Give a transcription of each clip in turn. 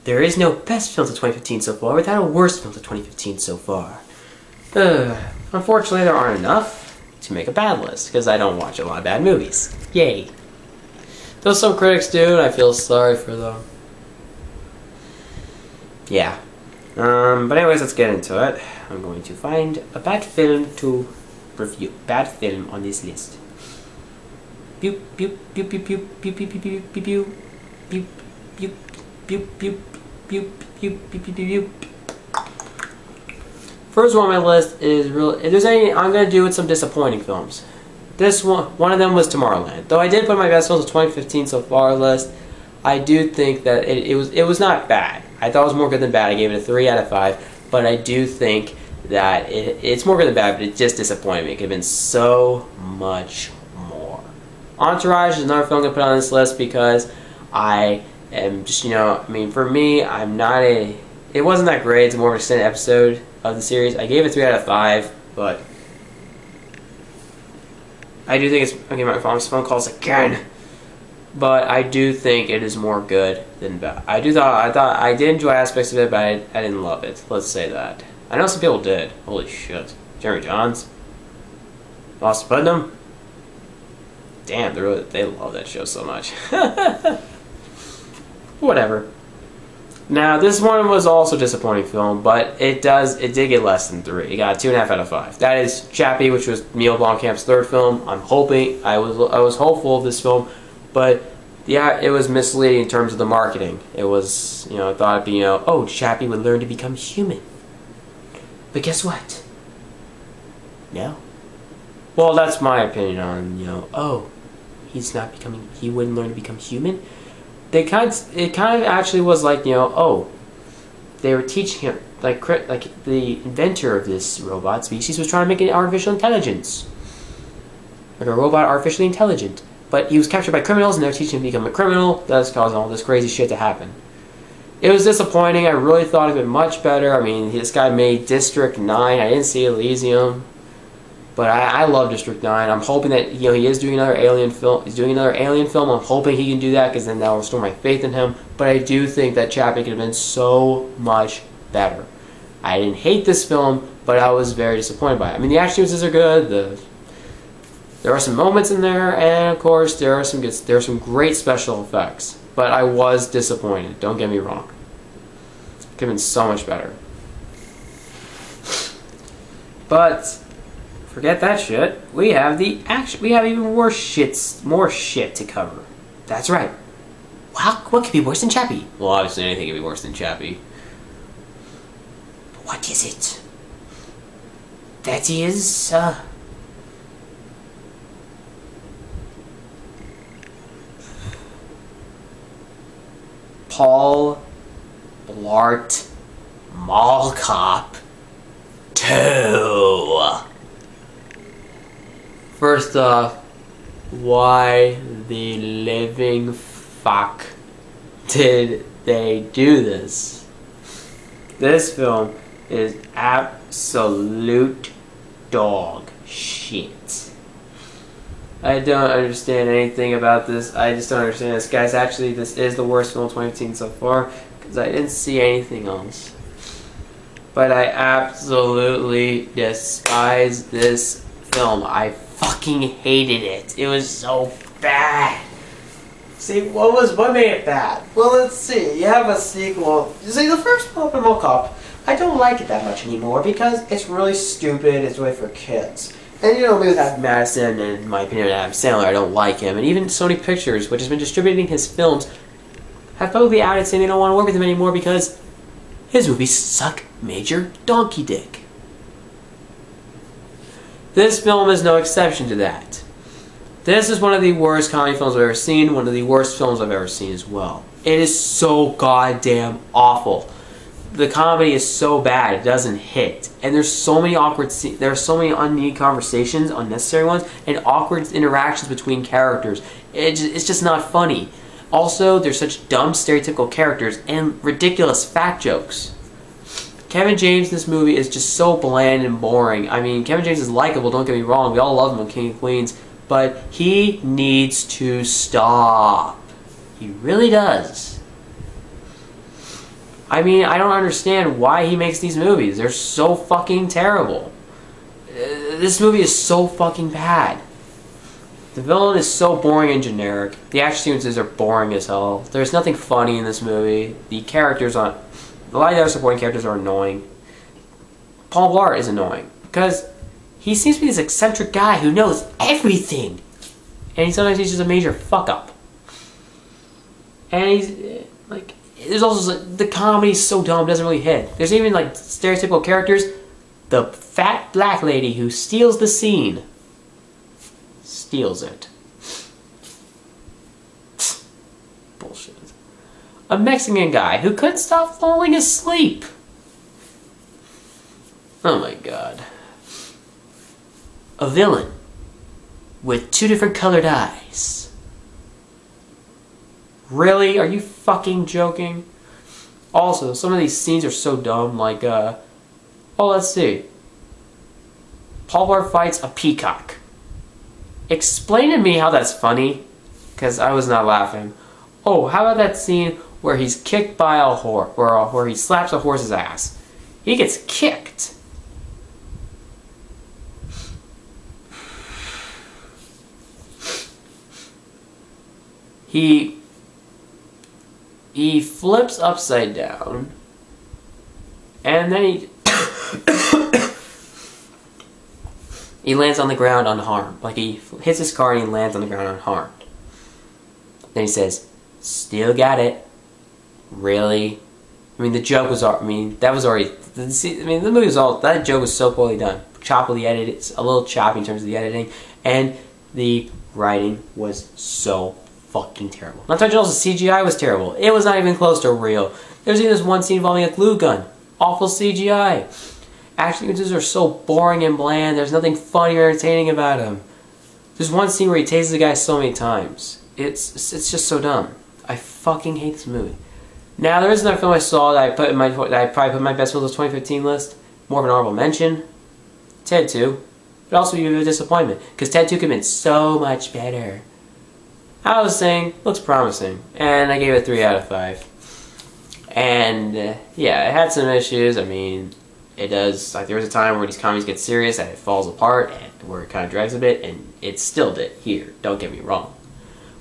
there is no best films of 2015 so far without a worst films of 2015 so far. Unfortunately, there aren't enough to make a bad list, because I don't watch a lot of bad movies. Yay. Though some critics do, and I feel sorry for them. Yeah. But anyways, let's get into it. I'm going to find a bad film to review. Bad film on this list. Pew pew pew pew pew pew pew pew pew pew pew pew pew pew pew pew pew pew. First one on my list is real. If there's any, I'm gonna do with some disappointing films. This one of them was Tomorrowland. Though I did put my best films of 2015 so far list, I do think that it was not bad. I thought it was more good than bad. I gave it a 3 out of 5. But I do think that it's more good than bad. But it just disappointed me. It could have been so much more. Entourage is another film I'm gonna put on this list because I am just, you know, I mean, for me, I'm not a. It wasn't that great. It's more of an extended episode of the series. I gave it 3 out of 5, but I do think it's okay. My phone calls again, but I do think it is more good than bad. I thought I did enjoy aspects of it, but I didn't love it. Let's say that. I know some people did. Holy shit, Jeremy Johns, Boston Putnam. Damn, they love that show so much. Whatever. Now, this one was also a disappointing film, but it did get less than 3. It got a 2.5 out of 5. That is Chappy, which was Neil Blomkamp's third film. I was hopeful of this film, but yeah, it was misleading in terms of the marketing. It was, you know, I thought it'd be, you know, oh, Chappy would learn to become human. But guess what? No. Well, that's my opinion on, you know, oh, he wouldn't learn to become human. It kind of actually was like, you know, oh, they were teaching him, like the inventor of this robot species was trying to make an artificial intelligence, like a robot artificially intelligent, but he was captured by criminals and they're teaching him to become a criminal. That's causing all this crazy shit to happen. It was disappointing. I really thought of it much better. I mean, this guy made District 9. I didn't see Elysium, but I love District 9. I'm hoping that, you know, he is doing another Alien film. He's doing another Alien film. I'm hoping he can do that because then that will restore my faith in him. But I do think that Chappy could have been so much better. I didn't hate this film, but I was very disappointed by it. I mean, the action sequences are good. There are some moments in there, and of course, there are some great special effects. But I was disappointed. Don't get me wrong. It could have been so much better. But forget that shit. We have the action. We have even more shit to cover. That's right. Wow, what could be worse than Chappy? Well, obviously anything could be worse than Chappy. But what is it? That is, Paul Blart Mall Cop 2. First off, why the living fuck did they do this? This film is absolute dog shit. I don't understand anything about this. I just don't understand this. Guys, actually, this is the worst film of 2015 so far, because I didn't see anything else. But I absolutely despise this film. I fucking hated it. It was so bad. See, what made it bad? Well, let's see. You have a sequel. You see, the first Walkup, I don't like it that much anymore because it's really stupid. It's really for kids. And you know, maybe with Madison and, in my opinion, Adam Sandler, I don't like him. And even Sony Pictures, which has been distributing his films, have publicly outed saying they don't want to work with him anymore because his movies suck major donkey dick. This film is no exception to that. This is one of the worst comedy films I've ever seen, one of the worst films I've ever seen as well. It is so goddamn awful. The comedy is so bad, it doesn't hit. And there's so many awkward scenes, there are so many unneeded conversations, unnecessary ones, and awkward interactions between characters. It's just not funny. Also, there's such dumb, stereotypical characters and ridiculous fat jokes. Kevin James in this movie is just so bland and boring. I mean, Kevin James is likable, don't get me wrong. We all love him on King of Queens. But he needs to stop. He really does. I mean, I don't understand why he makes these movies. They're so fucking terrible. This movie is so fucking bad. The villain is so boring and generic. The action sequences are boring as hell. There's nothing funny in this movie. The characters aren't... A lot of the other supporting characters are annoying. Paul Blart is annoying. Because he seems to be this eccentric guy who knows everything. And sometimes he's just a major fuck-up. And he's... like... There's also... the comedy's so dumb, it doesn't really hit. There's even, like, stereotypical characters. The fat black lady who steals the scene. Steals it. Bullshit. A Mexican guy who couldn't stop falling asleep. Oh my god. A villain with 2 different colored eyes. Really? Are you fucking joking? Also, some of these scenes are so dumb, like, oh, let's see. Paul Blart fights a peacock. Explain to me how that's funny, because I was not laughing. Oh, how about that scene where he's kicked by a horse, where he slaps a horse's ass? He gets kicked. He flips upside down, and then he he lands on the ground unharmed. Like, he hits his car and he lands on the ground unharmed. Then he says, "Still got it." Really? I mean, the joke was... I mean, that was already... I mean, the movie was all... That joke was so poorly done. Choppily edited. It's a little choppy in terms of the editing. And the writing was so fucking terrible. Not to mention also, CGI was terrible. It was not even close to real. There's even this one scene involving a glue gun. Awful CGI. Action sequences are so boring and bland. There's nothing funny or entertaining about them. There's one scene where he tases a guy so many times. It's just so dumb. I fucking hate this movie. Now, there is another film I saw that I probably put in my best films of 2015 list. More of an honorable mention. Ted 2. But also a disappointment. Because Ted 2 could have been so much better. I was saying, looks promising. And I gave it 3 out of 5. And, yeah, it had some issues. I mean... It does, like, there was a time where these comedies get serious and it falls apart, and where it kind of drags a bit, and it still did here, don't get me wrong.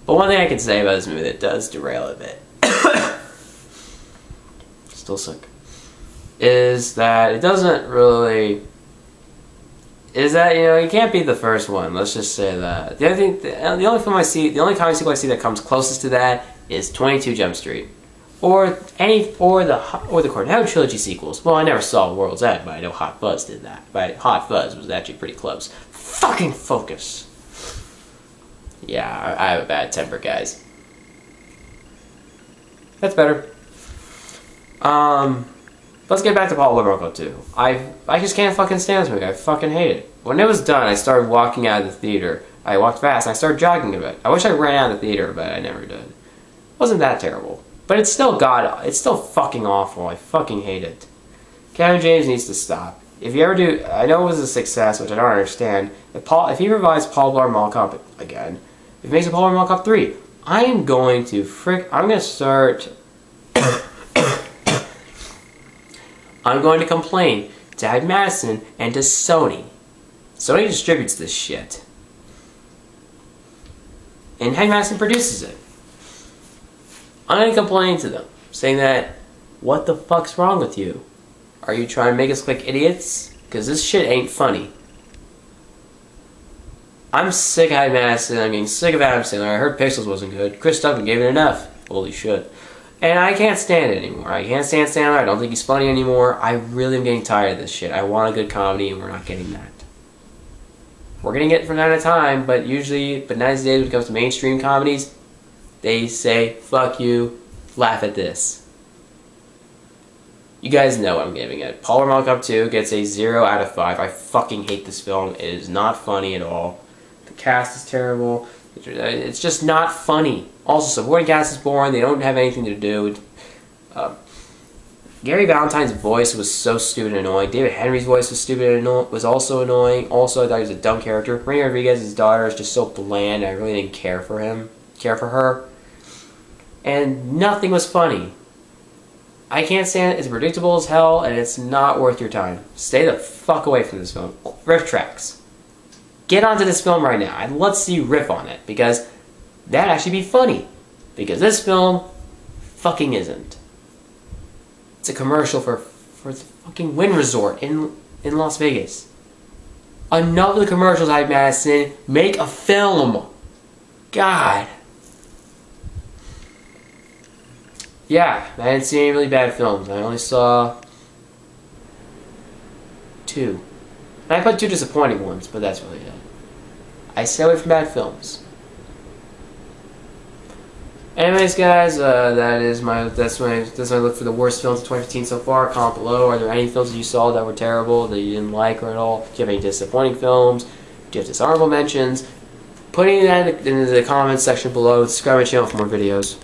But one thing I can say about this movie that does derail a bit, still sick, is that it doesn't really, is that, you know, you can't beat the first one, let's just say that. The other thing, the only film I see, the only comedy sequel I see that comes closest to that is 22 Jump Street. Or the Cornetto trilogy sequels. Well, I never saw World's End, but I know Hot Fuzz did that. But Hot Fuzz was actually pretty close. Fucking focus. Yeah, I have a bad temper, guys. That's better. Let's get back to Paul Blart Walkup 2. I just can't fucking stand this movie. I fucking hate it. When it was done, I started walking out of the theater. I walked fast and I started jogging a bit. I wish I ran out of the theater, but I never did. It wasn't that terrible. But it's still fucking awful. I fucking hate it. Kevin James needs to stop. If you ever do, I know it was a success, which I don't understand. If he revives Paul Blart Mall Cop again, if he makes a Paul Blart Mall Cop 3, I'm going to start... I'm going to complain to Hyde Madison and to Sony. Sony distributes this shit. And Hyde Madison produces it. I'm going to complain to them, saying that, what the fuck's wrong with you? Are you trying to make us look like idiots? Because this shit ain't funny. I'm sick of Hyde Madison, I'm getting sick of Adam Sandler. I heard Pixels wasn't good. Chris Tucker gave it enough. Holy shit. And I can't stand it anymore. I can't stand Sandler, I don't think he's funny anymore. I really am getting tired of this shit. I want a good comedy, and we're not getting that. We're getting it from time to time, but usually, but nowadays when it comes to mainstream comedies, they say, fuck you, laugh at this. You guys know what I'm giving it. Paul Blart Mall Cop 2 gets a 0 out of 5. I fucking hate this film. It is not funny at all. The cast is terrible. It's just not funny. Also, supporting cast is boring. They don't have anything to do. Gary Valentine's voice was so stupid and annoying. David Henry's voice was stupid and was also annoying. Also, I thought he was a dumb character. Renee Rodriguez's daughter is just so bland. I really didn't care for her. And nothing was funny. I can't stand it. It's predictable as hell, and it's not worth your time. Stay the fuck away from this film. Riff tracks. Get onto this film right now. I'd love to see you riff on it, because that'd actually be funny. Because this film fucking isn't. It's a commercial for the fucking Wynn Resort in Las Vegas. Enough of the commercials, Hype Madison. Make a film. God. Yeah, I didn't see any really bad films. I only saw 2. And I put 2 disappointing ones, but that's really it. I stay away from bad films. Anyways, guys, that's my look for the worst films of 2015 so far. Comment below. Are there any films that you saw that were terrible, that you didn't like or at all? Do you have any disappointing films? Do you have dishonorable mentions? Putting that in the comments section below. Subscribe to my channel for more videos.